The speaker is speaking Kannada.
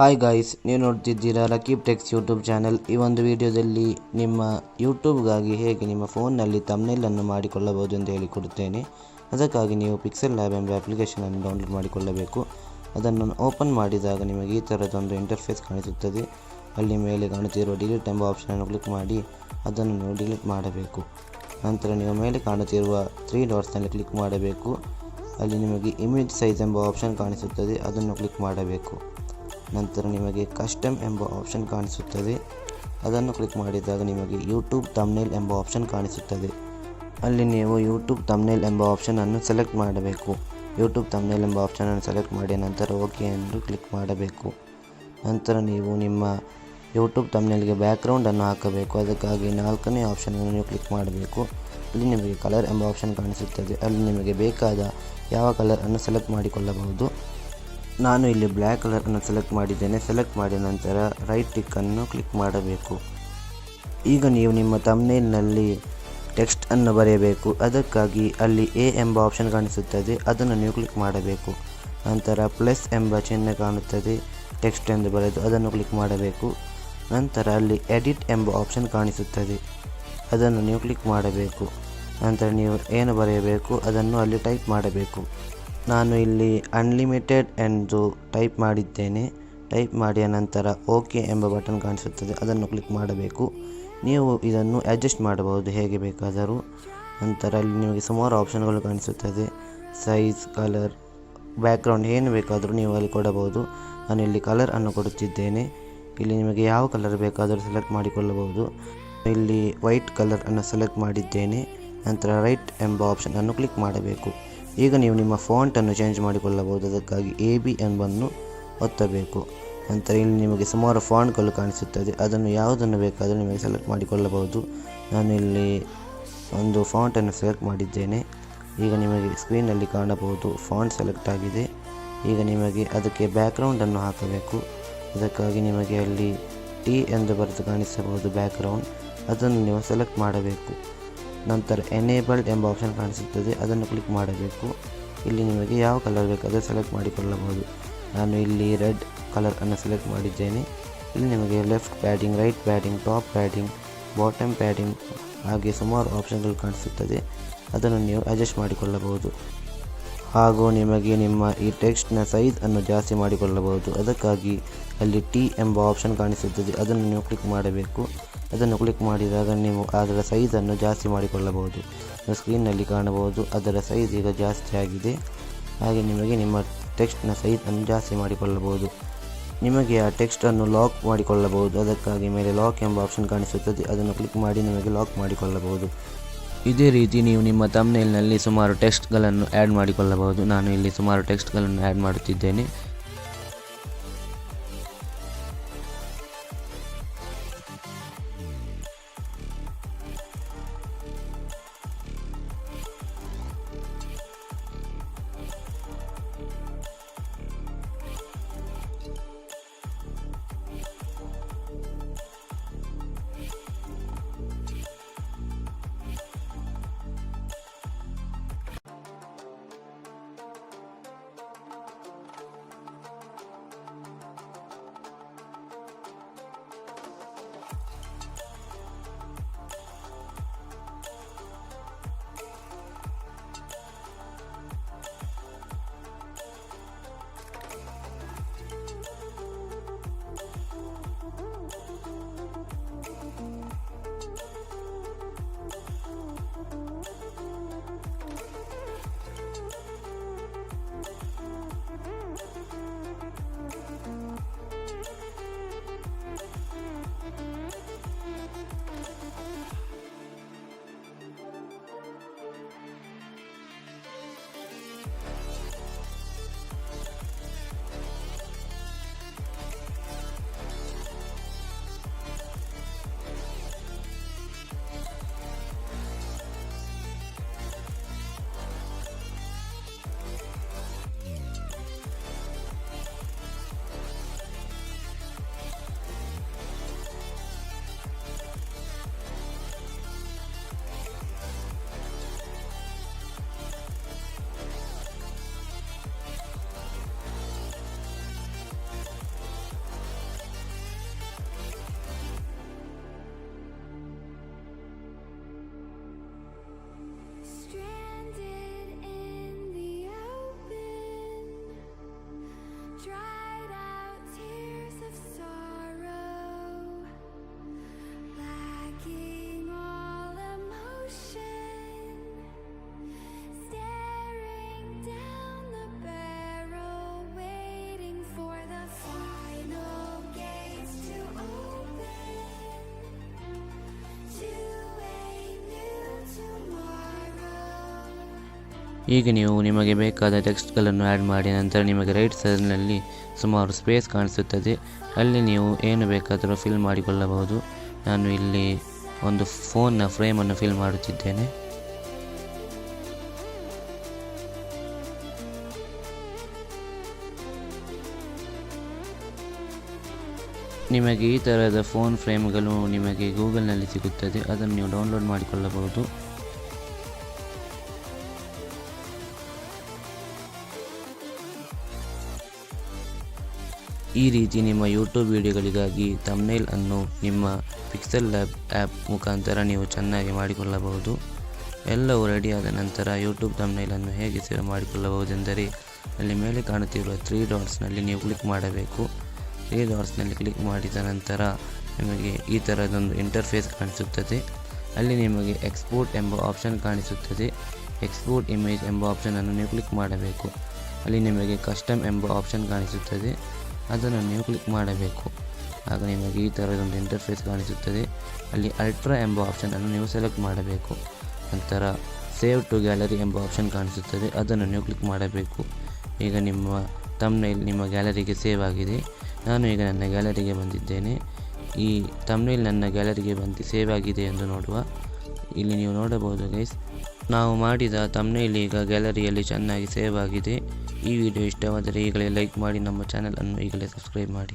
ಹಾಯ್ ಗಾಯ್ಸ್, ನೀವು ನೋಡ್ತಿದ್ದೀರಾ ರಕೀಬ್ ಟೆಕ್ಸ್ ಯೂಟ್ಯೂಬ್ ಚಾನಲ್. ಈ ಒಂದು ವಿಡಿಯೋದಲ್ಲಿ ನಿಮ್ಮ ಯೂಟ್ಯೂಬ್ಗಾಗಿ ಹೇಗೆ ನಿಮ್ಮ ಫೋನ್ನಲ್ಲಿ ತಮ್ನೇಲನ್ನು ಮಾಡಿಕೊಳ್ಳಬಹುದು ಎಂದು ಹೇಳಿಕೊಡುತ್ತೇನೆ. ಅದಕ್ಕಾಗಿ ನೀವು ಪಿಕ್ಸೆಲ್ ಲ್ಯಾಬ್ ಎಂಬ ಅಪ್ಲಿಕೇಶನನ್ನು ಡೌನ್ಲೋಡ್ ಮಾಡಿಕೊಳ್ಳಬೇಕು. ಅದನ್ನು ಓಪನ್ ಮಾಡಿದಾಗ ನಿಮಗೆ ಈ ಥರದೊಂದು ಇಂಟರ್ಫೇಸ್ ಕಾಣಿಸುತ್ತದೆ. ಅಲ್ಲಿ ಮೇಲೆ ಕಾಣುತ್ತಿರುವ ಡಿಲೀಟ್ ಎಂಬ ಆಪ್ಷನನ್ನು ಕ್ಲಿಕ್ ಮಾಡಿ ಅದನ್ನು ನೀವು ಡಿಲೀಟ್ ಮಾಡಬೇಕು. ನಂತರ ನೀವು ಮೇಲೆ ಕಾಣುತ್ತಿರುವ 3 ಡಾಟ್ಸ್ನಲ್ಲಿ ಕ್ಲಿಕ್ ಮಾಡಬೇಕು. ಅಲ್ಲಿ ನಿಮಗೆ ಇಮೇಜ್ ಸೈಜ್ ಎಂಬ ಆಪ್ಷನ್ ಕಾಣಿಸುತ್ತದೆ, ಅದನ್ನು ಕ್ಲಿಕ್ ಮಾಡಬೇಕು. ನಂತರ ನಿಮಗೆ ಕಸ್ಟಮ್ ಎಂಬ ಆಪ್ಷನ್ ಕಾಣಿಸುತ್ತದೆ, ಅದನ್ನು ಕ್ಲಿಕ್ ಮಾಡಿದಾಗ ನಿಮಗೆ ಯೂಟ್ಯೂಬ್ ತಮ್ನೇಲ್ ಎಂಬ ಆಪ್ಷನ್ ಕಾಣಿಸುತ್ತದೆ. ಅಲ್ಲಿ ನೀವು ಯೂಟ್ಯೂಬ್ ತಮ್ನೇಲ್ ಎಂಬ ಆಪ್ಷನನ್ನು ಸೆಲೆಕ್ಟ್ ಮಾಡಬೇಕು. ಯೂಟ್ಯೂಬ್ ತಮ್ನೇಲ್ ಎಂಬ ಆಪ್ಷನನ್ನು ಸೆಲೆಕ್ಟ್ ಮಾಡಿದ ನಂತರ ಓಕೆ ಎಂದು ಕ್ಲಿಕ್ ಮಾಡಬೇಕು. ನಂತರ ನೀವು ನಿಮ್ಮ ಯೂಟ್ಯೂಬ್ ತಮ್ನೇಲ್ಗೆ ಬ್ಯಾಕ್ಗ್ರೌಂಡನ್ನು ಹಾಕಬೇಕು. ಅದಕ್ಕಾಗಿ 4ನೇ ಆಪ್ಷನನ್ನು ನೀವು ಕ್ಲಿಕ್ ಮಾಡಬೇಕು. ಅಲ್ಲಿ ನಿಮಗೆ ಕಲರ್ ಎಂಬ ಆಪ್ಷನ್ ಕಾಣಿಸುತ್ತದೆ. ಅಲ್ಲಿ ನಿಮಗೆ ಬೇಕಾದ ಯಾವ ಕಲರನ್ನು ಸೆಲೆಕ್ಟ್ ಮಾಡಿಕೊಳ್ಳಬಹುದು. ನಾನು ಇಲ್ಲಿ ಬ್ಲ್ಯಾಕ್ ಕಲರನ್ನು ಸೆಲೆಕ್ಟ್ ಮಾಡಿದ್ದೇನೆ. ಸೆಲೆಕ್ಟ್ ಮಾಡಿದ ನಂತರ ರೈಟ್ ಟಿಕ್ಕನ್ನು ಕ್ಲಿಕ್ ಮಾಡಬೇಕು. ಈಗ ನೀವು ನಿಮ್ಮ ತಮ್ನೇಲ್ನಲ್ಲಿ ಟೆಕ್ಸ್ಟ್ ಅನ್ನು ಬರೆಯಬೇಕು. ಅದಕ್ಕಾಗಿ ಅಲ್ಲಿ ಎ ಎಂಬ ಆಪ್ಷನ್ ಕಾಣಿಸುತ್ತದೆ, ಅದನ್ನು ನೀವು ಕ್ಲಿಕ್ ಮಾಡಬೇಕು. ನಂತರ ಪ್ಲಸ್ ಎಂಬ ಚಿಹ್ನೆ ಕಾಣುತ್ತದೆ, ಟೆಕ್ಸ್ಟ್ ಎಂದು ಬರೆದು ಅದನ್ನು ಕ್ಲಿಕ್ ಮಾಡಬೇಕು. ನಂತರ ಅಲ್ಲಿ ಎಡಿಟ್ ಎಂಬ ಆಪ್ಷನ್ ಕಾಣಿಸುತ್ತದೆ, ಅದನ್ನು ನೀವು ಕ್ಲಿಕ್ ಮಾಡಬೇಕು. ನಂತರ ನೀವು ಏನು ಬರೆಯಬೇಕು ಅದನ್ನು ಅಲ್ಲಿ ಟೈಪ್ ಮಾಡಬೇಕು. ನಾನು ಇಲ್ಲಿ ಅನ್ಲಿಮಿಟೆಡ್ ಎಂದು ಟೈಪ್ ಮಾಡಿದ್ದೇನೆ. ಟೈಪ್ ಮಾಡಿದ ನಂತರ ಓಕೆ ಎಂಬ ಬಟನ್ ಕಾಣಿಸುತ್ತದೆ, ಅದನ್ನು ಕ್ಲಿಕ್ ಮಾಡಬೇಕು. ನೀವು ಇದನ್ನು ಅಡ್ಜಸ್ಟ್ ಮಾಡಬಹುದು ಹೇಗೆ ಬೇಕಾದರೂ. ನಂತರ ಅಲ್ಲಿ ನಿಮಗೆ ಸುಮಾರು ಆಪ್ಷನ್ಗಳು ಕಾಣಿಸುತ್ತದೆ, ಸೈಜ್, ಕಲರ್, ಬ್ಯಾಕ್ಗ್ರೌಂಡ್ ಏನು ಬೇಕಾದರೂ ನೀವು ಅಲ್ಲಿ ಕೊಡಬಹುದು. ನಾನು ಇಲ್ಲಿ ಕಲರ್ ಅನ್ನು ಕೊಡುತ್ತಿದ್ದೇನೆ. ಇಲ್ಲಿ ನಿಮಗೆ ಯಾವ ಕಲರ್ ಬೇಕಾದರೂ ಸೆಲೆಕ್ಟ್ ಮಾಡಿಕೊಳ್ಳಬಹುದು. ಇಲ್ಲಿ ವೈಟ್ ಕಲರ್ ಅನ್ನು ಸೆಲೆಕ್ಟ್ ಮಾಡಿದ್ದೇನೆ. ನಂತರ ರೈಟ್ ಎಂಬ ಆಪ್ಷನ್ ಅನ್ನು ಕ್ಲಿಕ್ ಮಾಡಬೇಕು. ಈಗ ನೀವು ನಿಮ್ಮ ಫಾಂಟನ್ನು ಚೇಂಜ್ ಮಾಡಿಕೊಳ್ಳಬಹುದು. ಅದಕ್ಕಾಗಿ AB ಎಂಬನ್ನು ಒತ್ತಬೇಕು. ನಂತರ ಇಲ್ಲಿ ನಿಮಗೆ ಸುಮಾರು ಫಾಂಟ್ಗಳು ಕಾಣಿಸುತ್ತದೆ, ಅದನ್ನು ಯಾವುದನ್ನು ಬೇಕಾದರೂ ನಿಮಗೆ ಸೆಲೆಕ್ಟ್ ಮಾಡಿಕೊಳ್ಳಬಹುದು. ನಾನು ಇಲ್ಲಿ ಒಂದು ಫಾಂಟನ್ನು ಸೆಲೆಕ್ಟ್ ಮಾಡಿದ್ದೇನೆ. ಈಗ ನಿಮಗೆ ಸ್ಕ್ರೀನಲ್ಲಿ ಕಾಣಬಹುದು ಫಾಂಟ್ ಸೆಲೆಕ್ಟ್ ಆಗಿದೆ. ಈಗ ನಿಮಗೆ ಅದಕ್ಕೆ ಬ್ಯಾಕ್ಗ್ರೌಂಡನ್ನು ಹಾಕಬೇಕು. ಅದಕ್ಕಾಗಿ ನಿಮಗೆ ಅಲ್ಲಿ T ಎಂದು ಬರೆದು ಕಾಣಿಸಬಹುದು ಬ್ಯಾಕ್ಗ್ರೌಂಡ್, ಅದನ್ನು ನೀವು ಸೆಲೆಕ್ಟ್ ಮಾಡಬೇಕು. ನಂತರ ಎನೇಬಲ್ಡ್ ಎಂಬ ಆಪ್ಷನ್ ಕಾಣಿಸುತ್ತದೆ, ಅದನ್ನು ಕ್ಲಿಕ್ ಮಾಡಬೇಕು. ಇಲ್ಲಿ ನಿಮಗೆ ಯಾವ ಕಲರ್ ಬೇಕಾದರೂ ಸೆಲೆಕ್ಟ್ ಮಾಡಿಕೊಳ್ಳಬಹುದು. ನಾನು ಇಲ್ಲಿ ರೆಡ್ ಕಲರ್ ಅನ್ನು ಸೆಲೆಕ್ಟ್ ಮಾಡಿದ್ದೇನೆ. ಇಲ್ಲಿ ನಿಮಗೆ left padding, right padding, top padding, bottom padding ಹಾಗೆ ಸುಮಾರು ಆಪ್ಷನ್ಗಳು ಕಾಣಿಸುತ್ತದೆ, ಅದನ್ನು ನೀವು ಅಡ್ಜಸ್ಟ್ ಮಾಡಿಕೊಳ್ಳಬಹುದು. ಹಾಗೂ ನಿಮಗೆ ನಿಮ್ಮ ಈ ಟೆಕ್ಸ್ಟ್ನ ಸೈಜ್ ಅನ್ನು ಜಾಸ್ತಿ ಮಾಡಿಕೊಳ್ಳಬಹುದು. ಅದಕ್ಕಾಗಿ ಅಲ್ಲಿ T ಎಂಬ ಆಪ್ಷನ್ ಕಾಣಿಸುತ್ತದೆ, ಅದನ್ನು ನೀವು ಕ್ಲಿಕ್ ಮಾಡಬೇಕು. ಅದನ್ನು ಕ್ಲಿಕ್ ಮಾಡಿದಾಗ ನೀವು ಅದರ ಸೈಜನ್ನು ಜಾಸ್ತಿ ಮಾಡಿಕೊಳ್ಳಬಹುದು. ಸ್ಕ್ರೀನ್ನಲ್ಲಿ ಕಾಣಬಹುದು ಅದರ ಸೈಜ್ ಈಗ ಜಾಸ್ತಿ ಆಗಿದೆ. ಹಾಗೆ ನಿಮಗೆ ನಿಮ್ಮ ಟೆಕ್ಸ್ಟ್ನ ಸೈಜ್ ಅನ್ನು ಜಾಸ್ತಿ ಮಾಡಿಕೊಳ್ಳಬಹುದು. ನಿಮಗೆ ಆ ಟೆಕ್ಸ್ಟನ್ನು ಲಾಕ್ ಮಾಡಿಕೊಳ್ಳಬಹುದು. ಅದಕ್ಕಾಗಿ ಮೇಲೆ ಲಾಕ್ ಎಂಬ ಆಪ್ಷನ್ ಕಾಣಿಸುತ್ತದೆ, ಅದನ್ನು ಕ್ಲಿಕ್ ಮಾಡಿ ನಿಮಗೆ ಲಾಕ್ ಮಾಡಿಕೊಳ್ಳಬಹುದು. ಇದೇ ರೀತಿ ನೀವು ನಿಮ್ಮ ತಮ್ನೇಲ್ನಲ್ಲಿ ಸುಮಾರು ಟೆಕ್ಸ್ಟ್ಗಳನ್ನು ಆ್ಯಡ್ ಮಾಡಿಕೊಳ್ಳಬಹುದು. ನಾನು ಇಲ್ಲಿ ಸುಮಾರು ಟೆಕ್ಸ್ಟ್ಗಳನ್ನು ಆ್ಯಡ್ ಮಾಡುತ್ತಿದ್ದೇನೆ. ಈಗ ನೀವು ನಿಮಗೆ ಬೇಕಾದ ಟೆಕ್ಸ್ಟ್ಗಳನ್ನು ಆ್ಯಡ್ ಮಾಡಿ ನಂತರ ನಿಮಗೆ ರೈಟ್ ಸೈಡ್ನಲ್ಲಿ ಸುಮಾರು ಸ್ಪೇಸ್ ಕಾಣಿಸುತ್ತದೆ. ಅಲ್ಲಿ ನೀವು ಏನು ಬೇಕಾದರೂ ಫಿಲ್ ಮಾಡಿಕೊಳ್ಳಬಹುದು. ನಾನು ಇಲ್ಲಿ ಒಂದು ಫೋನ್ನ ಫ್ರೇಮನ್ನು ಫಿಲ್ ಮಾಡುತ್ತಿದ್ದೇನೆ. ನಿಮಗೆ ಈ ಥರದ ಫೋನ್ ಫ್ರೇಮ್ಗಳು ನಿಮಗೆ ಗೂಗಲ್ನಲ್ಲಿ ಸಿಗುತ್ತದೆ. ಅದನ್ನು ನೀವು ಡೌನ್ಲೋಡ್ ಮಾಡಿಕೊಳ್ಳಬಹುದು. ಈ ರೀತಿ ನಿಮ್ಮ ಯೂಟ್ಯೂಬ್ ವಿಡಿಯೋಗಳಿಗಾಗಿ ಥಂಬ್ನೇಲ್ ಅನ್ನು ನಿಮ್ಮ ಪಿಕ್ಸೆಲ್ ಲ್ಯಾಬ್ ಆ್ಯಪ್ ಮುಖಾಂತರ ನೀವು ಚೆನ್ನಾಗಿ ಮಾಡಿಕೊಳ್ಳಬಹುದು. ಎಲ್ಲವೂ ರೆಡಿಯಾದ ನಂತರ ಯೂಟ್ಯೂಬ್ ಥಂಬ್ನೇಲನ್ನು ಹೇಗೆ ಸೇವ್ ಮಾಡಿಕೊಳ್ಳಬಹುದೆಂದರೆ ಅಲ್ಲಿ ಮೇಲೆ ಕಾಣುತ್ತಿರುವ 3 ಡಾಟ್ಸ್ನಲ್ಲಿ ನೀವು ಕ್ಲಿಕ್ ಮಾಡಬೇಕು. 3 ಡಾಟ್ಸ್ನಲ್ಲಿ ಕ್ಲಿಕ್ ಮಾಡಿದ ನಂತರ ನಿಮಗೆ ಈ ಥರದೊಂದು ಇಂಟರ್ಫೇಸ್ ಕಾಣಿಸುತ್ತದೆ. ಅಲ್ಲಿ ನಿಮಗೆ ಎಕ್ಸ್ಪೋರ್ಟ್ ಎಂಬ ಆಪ್ಷನ್ ಕಾಣಿಸುತ್ತದೆ. ಎಕ್ಸ್ಪೋರ್ಟ್ ಇಮೇಜ್ ಎಂಬ ಆಪ್ಷನನ್ನು ನೀವು ಕ್ಲಿಕ್ ಮಾಡಬೇಕು. ಅಲ್ಲಿ ನಿಮಗೆ ಕಸ್ಟಮ್ ಎಂಬ ಆಪ್ಷನ್ ಕಾಣಿಸುತ್ತದೆ. ಅದನ್ನು ನೀವು ಕ್ಲಿಕ್ ಮಾಡಬೇಕು. ಆಗ ನಿಮಗೆ ಈ ಥರದೊಂದು ಇಂಟರ್ಫೇಸ್ ಕಾಣಿಸುತ್ತದೆ. ಅಲ್ಲಿ ಅಲ್ಟ್ರಾ ಎಂಬ ಆಪ್ಷನನ್ನು ನೀವು ಸೆಲೆಕ್ಟ್ ಮಾಡಬೇಕು. ನಂತರ ಸೇವ್ ಟು ಗ್ಯಾಲರಿ ಎಂಬ ಆಪ್ಷನ್ ಕಾಣಿಸುತ್ತದೆ. ಅದನ್ನು ನೀವು ಕ್ಲಿಕ್ ಮಾಡಬೇಕು. ಈಗ ನಿಮ್ಮ ಥಂಬ್ನೇಲ್ ನಿಮ್ಮ ಗ್ಯಾಲರಿಗೆ ಸೇವ್ ಆಗಿದೆ. ನಾನು ಈಗ ನನ್ನ ಗ್ಯಾಲರಿಗೆ ಬಂದಿದ್ದೇನೆ. ಈ ಥಂಬ್ನೇಲ್ ನನ್ನ ಗ್ಯಾಲರಿಗೆ ಬಂದು ಸೇವ್ ಆಗಿದೆ ಎಂದು ನೋಡುವ. ಇಲ್ಲಿ ನೀವು ನೋಡಬಹುದು ಗೈಸ್, ನಾವು ಮಾಡಿದ ಥಂಬ್ನೇಲ್ ಈಗ ಗ್ಯಾಲರಿಯಲ್ಲಿ ಚೆನ್ನಾಗಿ ಸೇವ್ ಆಗಿದೆ. ಈ ವಿಡಿಯೋ ಇಷ್ಟವಾದರೆ ಈಗಲೇ ಲೈಕ್ ಮಾಡಿ, ನಮ್ಮ ಚಾನಲ್ ಅನ್ನು ಈಗಲೇ ಸಬ್ಸ್ಕ್ರೈಬ್ ಮಾಡಿ.